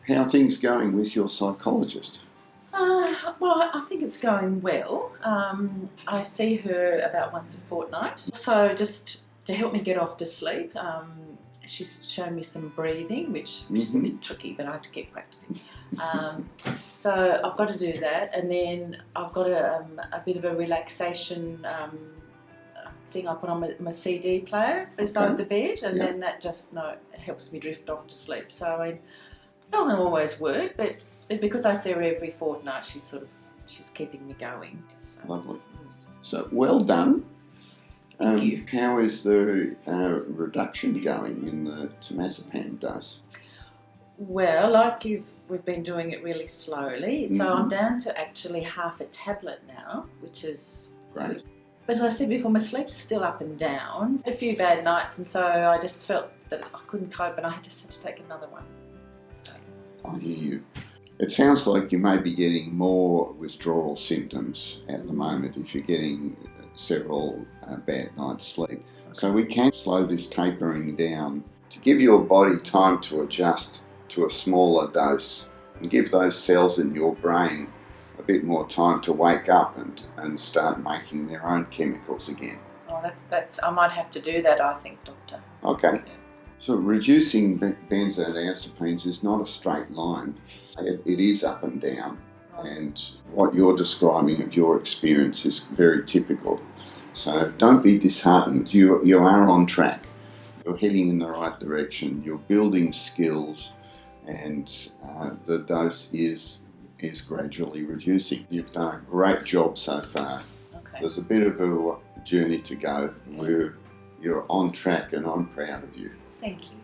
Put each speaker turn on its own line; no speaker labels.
How are things going with your psychologist?
Well, I think it's going well. I see her about once a fortnight. So just to help me get off to sleep, she's shown me some breathing, which is a bit tricky, but I have to keep practicing. So I've got to do that, and then I've got a bit of a relaxation thing I put on my CD player beside the bed, and then that just helps me drift off to sleep. So I mean, it doesn't always work, but because I see her every fortnight, she's keeping me going. So.
Lovely. So well done.
Thank you.
How is the reduction going in the temazepam dose?
Well, we've been doing it really slowly, so I'm down to actually half a tablet now, which is
great.
Good. But as I said before, my sleep's still up and down. A few bad nights, and so I just felt that I couldn't cope, and I just had to take another one. So.
I hear you. It sounds like you may be getting more withdrawal symptoms at the moment if you're getting several bad nights' sleep. Okay. So we can slow this tapering down to give your body time to adjust to a smaller dose and give those cells in your brain a bit more time to wake up and start making their own chemicals again.
Oh, that's I might have to do that, I think, Doctor.
Okay.
Yeah.
So reducing benzodiazepines is not a straight line. It is up and down, and what you're describing of your experience is very typical. So don't be disheartened. You are on track. You're heading in the right direction. You're building skills, and the dose is gradually reducing. You've done a great job so far.
Okay.
There's a bit of a journey to go. You're on track, and I'm proud of you.
Thank you.